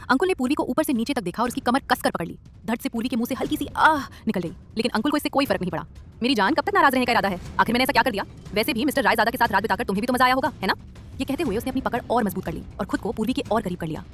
अंकुल ने पूर्वी को ऊपर से नीचे तक देखा और उसकी कमर कसकर पकड़ ली। धड़ से पूर्वी के मुंह से हल्की सी आह निकल गई, लेकिन अंकुल को इससे कोई फर्क नहीं पड़ा। मेरी जान, कब तक नाराज रहने का इरादा है? आखिर मैंने ऐसा क्या कर दिया? वैसे भी मिस्टर रायजादा के साथ रात बिताकर तुम्हें भी तो मजा आया होगा, है ना? ये कहते हुए उसने अपनी पकड़ और मजबूत कर ली और खुद को पूर्वी के और करीब कर लिया।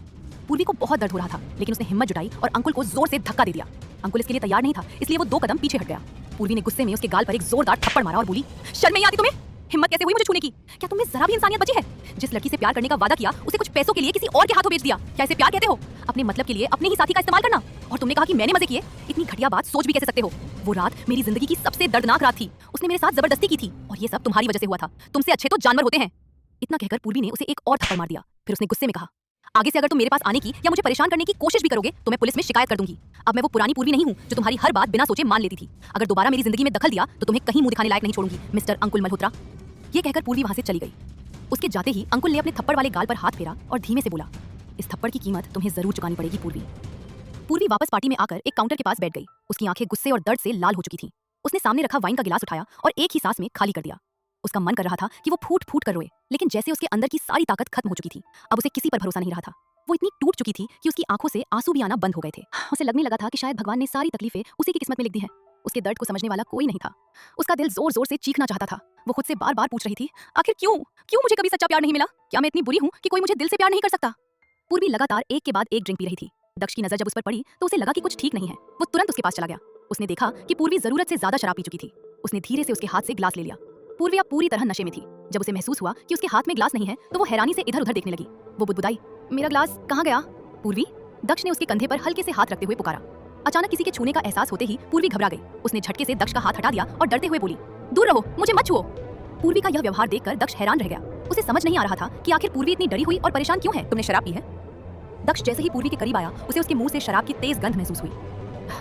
पूर्वी को बहुत दर्द हो रहा था, लेकिन उसने हिम्मत जुटाई और अंकुल को जोर से धक्का दे दिया। अंकुल इसके लिए तैयार नहीं था, इसलिए वो 2 कदम पीछे हट गया। पूर्वी ने गुस्से में उसके गाल पर एक जोरदार थप्पड़ मारा और बोली, शर्म नहीं आती तुम्हें? हिम्मत कैसे हुई मुझे छूने की? क्या तुम में जरा भी इंसानियत बची है? जिस लड़की से प्यार करने का वादा किया, उसे कुछ पैसों के लिए किसी और के हाथों बेच दिया। क्या इसे प्यार कहते हो? अपने मतलब के लिए अपने ही साथी का इस्तेमाल करना। और तुमने कहा कि मैंने मजे किए। इतनी घटिया बात सोच भी कैसे सकते हो? वो रात मेरी जिंदगी की सबसे दर्दनाक रात थी। उसने मेरे साथ जबरदस्ती की थी और ये सब तुम्हारी वजह से हुआ था। तुमसे अच्छे तो जानवर होते हैं। इतना कहकर पूर्वी ने उसे एक और थप्पड़ मार दिया। फिर उसने गुस्से में कहा, आगे से अगर तुम मेरे पास आने की या मुझे परेशान करने की कोशिश भी करोगे तो मैं पुलिस में शिकायत कर दूंगी। अब मैं वो पुरानी पूर्वी नहीं हूँ जो तुम्हारी हर बात बिना सोचे मान लेती थी। अगर दोबारा मेरी जिंदगी में दखल दिया तो तुम्हें कहीं मुंह दिखाने लायक नहीं छोड़ूंगी, मिस्टर अंकुल मल्होत्रा। ये कहकर पूर्वी वहां से चली गई। उसके जाते ही अंकुल ने अपने थप्पड़ वाले गाल पर हाथ फेरा और धीमे से बोला, इस थप्पड़ की कीमत तुम्हें जरूर चुकानी पड़ेगी पूर्वी। पूर्वी वापस पार्टी में आकर एक काउंटर के पास बैठ गई। उसकी आंखें गुस्से और दर्द से लाल हो चुकी थीं। उसने सामने रखा वाइन का गिलास उठाया और एक ही सांस में खाली कर दिया। उसका मन कर रहा था कि वो फूट फूट कर रोए, लेकिन जैसे उसके अंदर की सारी ताकत खत्म हो चुकी थी। अब उसे किसी पर भरोसा नहीं रहा था। वो इतनी टूट चुकी थी कि उसकी आंखों से आंसू भी आना बंद हो गए थे। उसे लगने लगा था कि शायद भगवान ने सारी तकलीफें उसी की किस्मत में लिख दी हैं। उसके दर्द को समझने वाला कोई नहीं था। उसका दिल जोर जोर से चीखना चाहता था। वो खुद से बार बार पूछ रही थी, आखिर क्यों मुझे कभी सच्चा प्यार नहीं मिला? क्या मैं इतनी बुरी हूँ कि कोई मुझे दिल से प्यार नहीं कर सकता? पूर्वी लगातार एक के बाद एक ड्रिंक पी रही थी। दक्ष की नजर जब उस पर पड़ी तो उसे लगा कि कुछ ठीक नहीं है। वो तुरंत उसके पास चला गया। उसने देखा कि पूर्वी जरूरत से ज्यादा शराब पी चुकी थी। उसने धीरे से उसके हाथ से ग्लास ले लिया। पूर्वी अब पूरी तरह नशे में थी। जब उसे महसूस हुआ कि उसके हाथ में ग्लास नहीं है तो वो हैरानी से इधर उधर देखने लगी। वो बुदबुदाई, मेरा ग्लास कहाँ गया? पूर्वी, दक्ष ने उसके कंधे पर हल्के से हाथ रखते हुए पुकारा। अचानक किसी के छूने का एहसास होते ही पूर्वी घबरा गई। उसने झटके से दक्ष का हाथ हटा दिया और डरते हुए बोली, दूर रहो, मुझे मत छुओ। पूर्वी का यह व्यवहार देखकर दक्ष हैरान रह गया। उसे समझ नहीं आ रहा था कि आखिर पूर्वी इतनी डरी हुई और परेशान क्यों है। तुमने शराब पी है? दक्ष जैसे ही पूर्वी के करीब आया उसे उसके मुंह से शराब की तेज गंध महसूस हुई।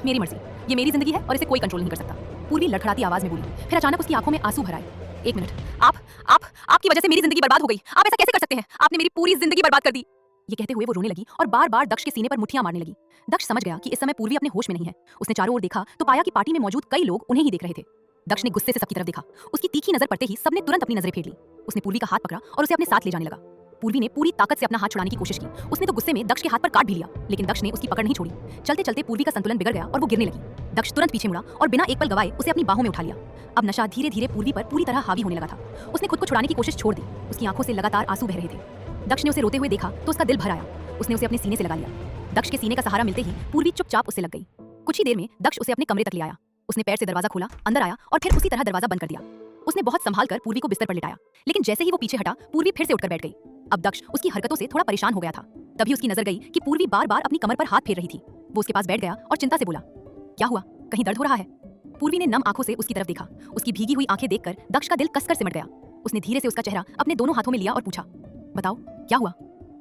मेरी मर्जी, ये मेरी जिंदगी है और इसे कोई कंट्रोल नहीं कर सकता, पूर्वी लड़खड़ाती आवाज में बोली। फिर अचानक उसकी आंखों में आंसू भर आए। एक मिनट, आपकी वजह से मेरी जिंदगी बर्बाद हो गई। आप ऐसा कैसे कर सकते हैं? आपने मेरी पूरी जिंदगी बर्बाद कर दी। ये कहते हुए वो रोने लगी और बार बार दक्ष के सीने पर मुट्ठियां मारने लगी। दक्ष समझ गया कि इस समय पूर्वी अपने होश में नहीं है। उसने चारों ओर देखा तो पाया कि पार्टी में मौजूद कई लोग उन्हें ही देख रहे थे। दक्ष ने गुस्से से सबकी तरफ देखा। उसकी तीखी नजर पड़ते ही सबने तुरंत अपनी नजरें फेर ली। उसने पूर्वी का हाथ पकड़ा और उसे अपने साथ ले जाने लगा। पूर्वी ने पूरी ताकत से अपना हाथ छुड़ाने की कोशिश की। उसने तो गुस्से में दक्ष के हाथ पर काट भी लिया, लेकिन दक्ष ने उसकी पकड़ नहीं छोड़ी। चलते चलते पूर्वी का संतुलन बिगड़ गया और वो गिरने लगी। दक्ष तुरंत पीछे मुड़ा और बिना एक पल गवाए उसे अपनी बाहों में उठा लिया। अब नशा धीरे धीरे पूर्वी पर पूरी तरह हावी होने लगा था। उसने खुद को छुड़ाने की कोशिश छोड़ दी। उसकी आंखों से लगातार आंसू बह रहे थे। दक्ष ने उसे रोते हुए देखा तो उसका दिल भर आया। उसने उसे अपने सीने से लगा लिया। दक्ष के सीने का सहारा मिलते ही पूर्वी चुपचाप उससे लग गई। कुछ ही देर में दक्ष उसे अपने कमरे तक ले आया। उसने पैर से दरवाजा खोला, अंदर आया और फिर उसी तरह दरवाजा बंद कर दिया। उसने बहुत संभाल कर पूर्वी को बिस्तर पर लिटाया, लेकिन जैसे ही वो पीछे हटा पूर्वी फिर से उठकर बैठ गई। अब दक्ष उसकी हरकतों से थोड़ा परेशान हो गया था। तभी उसकी नजर गई कि पूर्वी बार बार अपनी कमर पर हाथ फेर रही थी। वो उसके पास बैठ गया और चिंता से बोला, क्या हुआ? कहीं दर्द हो रहा है? पूर्वी ने नम आंखों से उसकी तरफ देखा। उसकी भीगी हुई आंखें देखकर दक्ष का दिल कसकर सिमट गया। उसने धीरे से उसका चेहरा अपने दोनों हाथों में लिया और पूछा, बताओ क्या हुआ?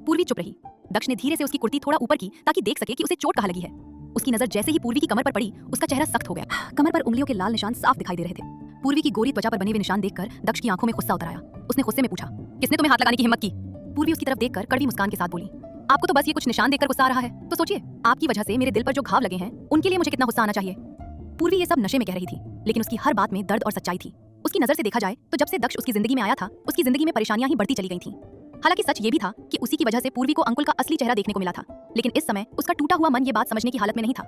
पूर्वी चुप रही। दक्ष ने धीरे से उसकी कुर्ती थोड़ा ऊपर की ताकि देख सके कि उसे चोट कहाँ लगी है। उसकी नजर जैसे ही पूर्वी की कमर पर पड़ी उसका चेहरा सख्त हो गया। कमर पर उंगलियों के लाल निशान साफ दिखाई दे रहे थे। पूर्वी की गोरी त्वचा पर बने हुए निशान देखकर दक्ष की आंखों में गुस्सा उतर आया। उसने गुस्से में पूछा, किसने तुम्हें हाथ लगाने की हिम्मत की? पूर्वी उसकी तरफ देखकर कड़वी मुस्कान के साथ बोली, आपको तो बस ये कुछ निशान देखकर गुस्सा आ रहा है, तो सोचिए आपकी वजह से मेरे दिल पर जो घाव लगे हैं उनके लिए मुझे कितना गुस्सा आना चाहिए। पूर्वी ये सब नशे में कह रही थी, लेकिन उसकी हर बात में दर्द और सच्चाई थी। उसकी नजर से देखा जाए तो जब से दक्ष उसकी जिंदगी में आया था उसकी जिंदगी में परेशानियां ही बढ़ती चली गई थीं। हालांकि सच ये भी था कि उसी की वजह से पूर्वी को अंकुल का असली चेहरा देखने को मिला था, लेकिन इस समय उसका टूटा हुआ मन ये बात समझने की हालत में नहीं था।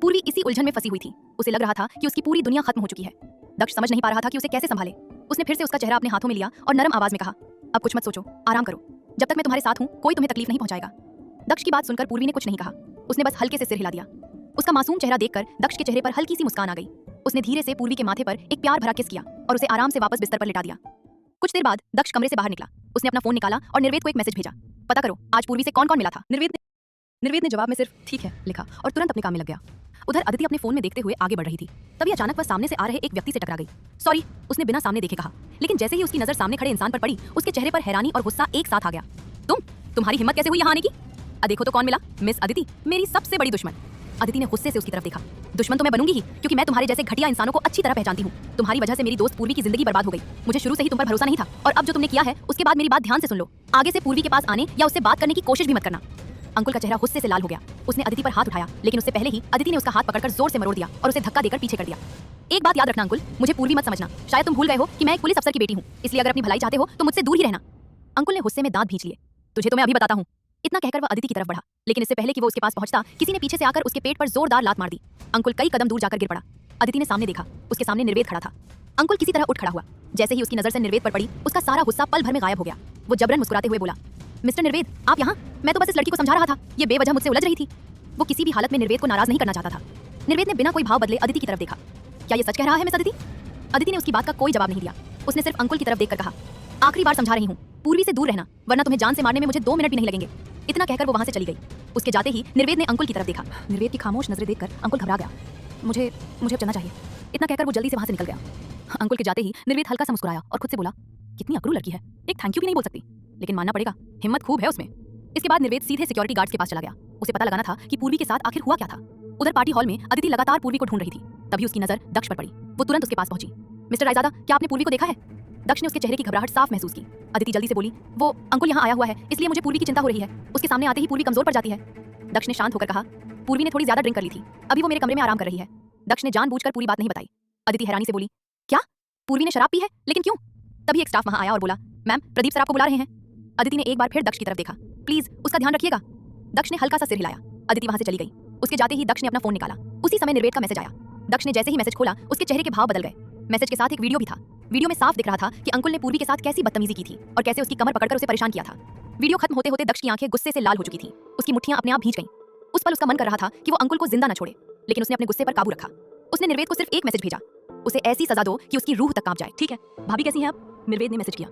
पूर्वी इसी उलझन में फंसी हुई थी। उसे लग रहा था कि उसकी पूरी दुनिया खत्म हो चुकी है। दक्ष समझ नहीं पा रहा था कि उसे कैसे संभाले। उसने फिर से उसका चेहरा अपने हाथों में लिया और नरम आवाज में कहा, अब कुछ मत सोचो, आराम करो। जब तक मैं तुम्हारे साथ हूँ कोई तुम्हें तकलीफ नहीं पहुंचाएगा। दक्ष की बात सुनकर पूर्वी ने कुछ नहीं कहा। उसने बस हल्के से सिर हिला दिया। उसका मासूम चेहरा देखकर दक्ष के चेहरे पर हल्की सी मुस्कान आ गई। उसने धीरे से पूर्वी के माथे पर एक प्यार भरा किस किया और उसे आराम से वापस बिस्तर पर लिटा दिया। कुछ देर बाद दक्ष कमरे से बाहर निकला। उसने अपना फोन निकाला और निर्वेद को एक मैसेज भेजा, पता करो आज पूर्वी से कौन कौन मिला था। निर्वेद ने जवाब में सिर्फ ठीक है लिखा और तुरंत अपने काम में लग गया। उधर अदिति अपने फोन में देखते हुए आगे बढ़ रही थी। तभी अचानक वह सामने से आ रहे एक व्यक्ति से टकरा गई। सॉरी, उसने बिना सामने देखे कहा, लेकिन जैसे ही उसकी नजर सामने खड़े इंसान पर पड़ी उसके चेहरे पर हैरानी और गुस्सा एक साथ आ गया। तुम्हारी हिम्मत कैसे हुई यहाँ आने की? देखो तो कौन मिला, मिस अदिति, मेरी सबसे बड़ी दुश्मन। अदिति ने गुस्से से उसकी तरफ देखा। दुश्मन तो मैं बनूंगी ही, क्योंकि मैं तुम्हारे जैसे घटिया इंसानों को अच्छी तरह पहचानती हूँ। तुम्हारी वजह से मेरी दोस्त पूर्वी की जिंदगी बर्बाद हो गई। मुझे शुरू से ही तुम पर भरोसा नहीं था और अब जो तुमने किया है उसके बाद मेरी बात ध्यान से सुन लो। आगे से पूर्वी के पास आने या उससे बात करने की कोशिश भी मत करना। अंकुल का चेहरा गुस्से से लाल हो गया। उसने अदिति पर हाथ उठाया, लेकिन उससे पहले ही अदिति ने उसका हाथ पकड़कर जोर से मरोड़ दिया और उसे धक्का देकर पीछे कर दिया। एक बात याद रखना अंकुल, मुझे पूर्वी मत समझना। शायद तुम भूल गए हो कि मैं एक पुलिस अफसर की बेटी हूँ, इसलिए अगर अपनी भलाई चाहते हो तो मुझसे दूर ही रहना। अंकुल ने गुस्से में दांत भींच लिए। तुझे तो मैं अभी बताता हूँ। इतना कहकर वह अदिति की तरफ बढ़ा, लेकिन इससे पहले कि वो उसके पास पहुंचता, किसी ने पीछे से आकर उसके पेट पर जोरदार लात मार दी। अंकुल कई कदम दूर जाकर गिर पड़ा। अदिति ने सामने देखा, उसके सामने निर्वेद खड़ा था। अंकुल किसी तरह उठ खड़ा हुआ। जैसे ही उसकी नजर से निर्वेद पर पड़ी, उसका सारा गुस्सा पल भर में गायब हो गया। वो जबरन मुस्कुराते हुए बोला, मिस्टर निर्वेद, आप यहाँ? मैं तो बस इस लड़की को समझा रहा था, ये बेवजह मुझसे उलझ रही थी। वो किसी भी हालत में निर्वेद को नाराज नहीं करना चाहता था। निर्वेद ने बिना कोई भाव बदले अदिति की तरफ देखा। क्या ये सच कह रहा है मिस अदिति? अदिति ने उसकी बात का कोई जवाब नहीं दिया। उसने सिर्फ अंकुल की तरफ देखकर कहा, आखिरी बार समझा रही हूँ, पूर्वी से दूर रहना, वरना तुम्हें जान से मारने में मुझे 2 मिनट भी नहीं लगेंगे। इतना कहकर वो वहां से चली गई। उसके जाते ही निर्वेद ने अंकुल की तरफ देखा। निर्वेद की खामोश नजरें देखकर अंकुल घबरा गया। मुझे अब चलना चाहिए। इतना कहकर वो जल्दी से वहां से निकल गया। अंकुल के जाते ही निर्वेद हल्का सा मुस्कुराया और खुद से बोला, कितनी अकड़ू लड़की है, एक थैंक यू भी नहीं बोल सकती, लेकिन मानना पड़ेगा, हिम्मत खूब है उसमें। इसके बाद निर्वेद सीधे सिक्योरिटी गार्ड्स के पास चला गया। उसे पता लगाना था कि पूर्वी के साथ आखिर हुआ क्या था। उधर पार्टी हॉल में अदिति लगातार पूर्वी को ढूंढ रही थी। तभी उसकी नजर दक्ष पर पड़ी। वो तुरंत उसके पास पहुंची। मिस्टर रायजादा, क्या आपने पूर्वी को देखा है? दक्ष ने उसके चेहरे की घबराहट साफ महसूस की। अदिति जल्दी से बोली, वो अंकुल यहाँ आया हुआ है, इसलिए मुझे पूर्वी की चिंता हो रही है। उसके सामने आते ही पूर्वी कमजोर पड़ जाती है। दक्ष ने शांत होकर कहा, पूर्वी ने थोड़ी ज्यादा ड्रिंक कर ली थी, अभी वो मेरे कमरे में आराम कर रही है। दक्ष ने जानबूझकर पूरी बात नहीं बताई। अदिति हैरानी से बोली, क्या पूर्वी ने शराब पी है? लेकिन क्यों? तभी एक स्टाफ वहां आया और बोला, मैम, प्रदीप सर आपको बुला रहे हैं। अदिति ने एक बार फिर दक्ष की तरफ देखा। प्लीज उसका ध्यान रखिएगा। दक्ष ने हल्का सा सिर हिलाया। अदिति वहां से चली गई। उसके जाते ही दक्ष ने अपना फोन निकाला। उसी समय निर्वेद का मैसेज आया। दक्ष ने जैसे ही मैसेज खोला, उसके चेहरे के भाव बदल गए। मैसेज के साथ एक वीडियो भी था। वीडियो में साफ दिख रहा था कि अंकुल ने पूर्वी के साथ कैसी बदतमीजी की थी और कैसे उसकी कमर पकड़कर उसे परेशान किया था। वीडियो खत्म होते होते दक्ष की आंखें गुस्से से लाल हो चुकी थी। उसकी मुट्ठियां अपने आप भींच गईं। उस पल उसका मन कर रहा था कि वो अंकुल को जिंदा न छोड़े, लेकिन उसने अपने गुस्से पर काबू रखा। उसने निर्वेद को सिर्फ एक मैसेज भेजा, उसे ऐसी सजा दो कि उसकी रूह तक कांप जाए। ठीक है, भाभी कैसी हैं आप? निर्वेद ने मैसेज किया।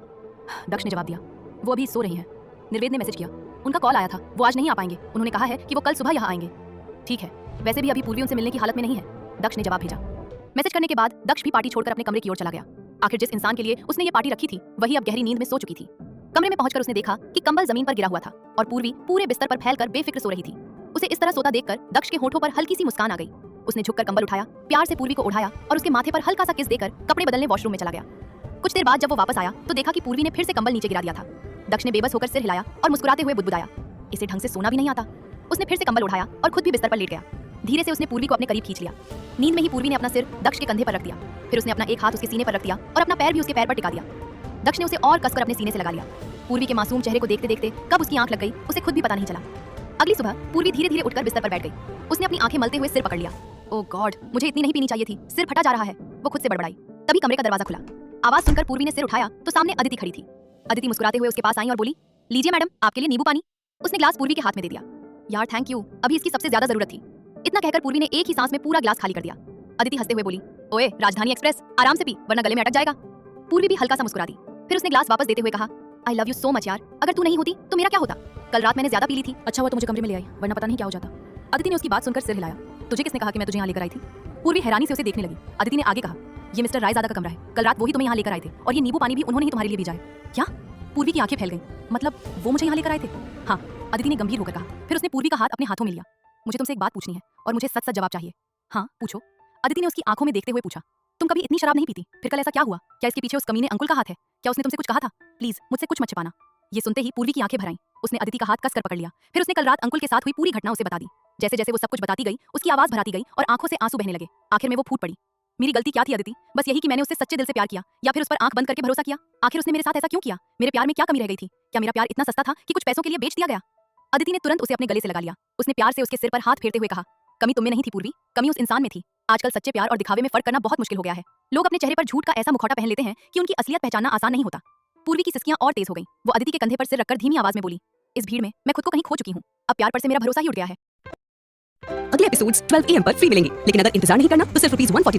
दक्ष ने जवाब दिया, वो अभी सो रही हैं। निर्वेद ने मैसेज किया, उनका कॉल आया था, वो आज नहीं आ पाएंगे, उन्होंने कहा है कि वो कल सुबह यहाँ आएंगे। ठीक है, वैसे भी अभी पूर्वी उनसे मिलने की हालत में नहीं है। दक्ष ने जवाब भेजा। मैसेज करने के बाद दक्ष भी पार्टी छोड़कर अपने कमरे की ओर चला गया। आखिर जिस इंसान के लिए उसने ये पार्टी रखी थी, वही अब गहरी नींद में सो चुकी थी। कमरे में पहुंचकर उसने देखा कि कंबल जमीन पर गिरा हुआ था और पूर्वी पूरे बिस्तर पर फैलकर बेफिक्र सो रही थी। उसे इस तरह सोता देखकर दक्ष के होठों पर हल्की सी मुस्कान आ गई। उसने झुककर कंबल उठाया, प्यार से पूर्वी को उठाया और उसके माथे पर हल्का सा किस देकर कपड़े बदलने वॉशरूम में चला गया। कुछ देर बाद जब वो वापस आया तो देखा कि पूर्वी ने फिर से कंबल नीचे गिरा दिया था। दक्ष ने बेबस होकर सिर हिलाया और मुस्कुराते हुए बुदबुदाया, इसे ढंग से सोना भी नहीं आता। उसने फिर से कंबल उठाया और खुद भी बिस्तर पर लेट गया। धीरे से उसने पूर्वी को अपने करीब खींच लिया। नींद में ही पूर्वी ने अपना सिर दक्ष के कंधे पर रख दिया। फिर उसने अपना एक हाथ उसके सीने पर रख दिया और अपना पैर भी उसके पैर पर टिका दिया। दक्ष ने उसे और कसकर अपने सीने से लगा लिया। पूर्वी के मासूम चेहरे को देखते देखते कब उसकी आंख लग गई, उसे खुद भी पता नहीं चला। अगली सुबह पूर्वी धीरे धीरे उठकर बिस्तर पर बैठ गई। उसने अपनी आंखें मलते हुए सिर पकड़ लिया। ओह गॉड, मुझे इतनी नहीं पीनी चाहिए थी, सिर फटा जा रहा है, वो खुद से बड़बड़ाई। तभी कमरे का दरवाजा खुला। आवाज सुनकर पूर्वी ने सिर उठाया तो सामने अदिति खड़ी थी। अदिति मुस्कुराते हुए उसके पास आई और बोली, लीजिए मैडम, आपके लिए नींबू पानी। उसने ग्लास पूर्वी के हाथ में दे दिया। यार थैंक यू, अभी इसकी सबसे ज्यादा जरूरत थी। इतना कहकर पूर्वी ने एक ही सांस में पूरा ग्लास खाली कर दिया। अदिति हंसते हुए बोली, ओए राजधानी एक्सप्रेस, आराम से पी वरना गले में अटक जाएगा। पूर्वी भी हल्का सा मुस्कुरा दी। फिर उसने ग्लास वापस देते हुए कहा, I love you so much यार, अगर तू नहीं होती तो मेरा क्या होता? कल रात मैंने ज्यादा पी ली थी, अच्छा हुआ तो मुझे कमरे में ले आई, वरना पता नहीं क्या हो जाता। अदिति ने उसकी बात सुनकर सिर हिलाया। तुझे किसने कहा कि मैं तुझे यहाँ लेकर आई थी? पूर्वी हैरानी से उसे देखने लगी। अदिति ने आगे कहा, ये मिस्टर रायजादा का कमरा है, कल रात वही तुम्हें यहाँ लेकर आए थे और ये नींबू पानी भी उन्होंने ही तुम्हारे लिए भेजा है। क्या? पूर्वी की आंखें फैल गईं। मतलब वो मुझे यहाँ लेकर आए थे? हाँ, अदिति ने गंभीर होकर कहा। फिर उसने पूर्वी का हाथ अपने हाथों में लिया। मुझे तुमसे एक बात पूछनी है और मुझे सच सच जवाब चाहिए। हाँ पूछो, अदिति ने उसकी आंखों में देखते हुए पूछा। तुम कभी इतनी शराब नहीं पीती, फिर कल ऐसा क्या हुआ? क्या इसके पीछे उस कमीने अंकुल का हाथ है? क्या उसने तुमसे कुछ कहा था? प्लीज मुझसे कुछ मत छिपाना। ये सुनते ही पूर्वी की आंखें भर आईं। उसने अदिति का हाथ कसकर पकड़ लिया। फिर उसने कल रात अंकुल के साथ हुई पूरी घटना उसे बता दी। जैसे जैसे वो सब कुछ बताती गई, उसकी आवाज भराती गई और आंखों से आंसू बहने लगे। आखिर में वो फूट पड़ी। मेरी गलती क्या थी अदिति? बस यही कि मैंने उससे सच्चे दिल से प्यार किया, या फिर उस पर आंख बंद करके भरोसा किया? आखिर उसने मेरे साथ ऐसा क्यों किया? मेरे प्यार में क्या कमी रह गई थी? क्या मेरा प्यार इतना सस्ता था कि कुछ पैसों के लिए बेच दिया गया? अदिति ने तुरंत उसे अपने गले से लगा लिया। उसने प्यार से उसके सिर पर हाथ फेरते हुए कहा, कमी तुम में नहीं थी पूर्वी, कमी उस इंसान में थी। आजकल सच्चे प्यार और दिखावे में फर्क करना बहुत मुश्किल हो गया है। लोग अपने चेहरे पर झूठ का ऐसा मुखौटा पहन लेते हैं कि उनकी असलियत पहचानना आसान नहीं होता। पूर्वी की सिसकियां और तेज हो गईं। वो अदिति के कंधे पर सिर रखकर धीमी आवाज में बोली, इस भीड़ में मैं खुद को कहीं खो चुकी हूँ। अब प्यार पर से मेरा भरोसा ही उठ गया है। अगले एपिसोड्स 12 AM पर फ्री मिलेंगे, लेकिन अगर इंतजार नहीं करना तो सिर्फ ₹149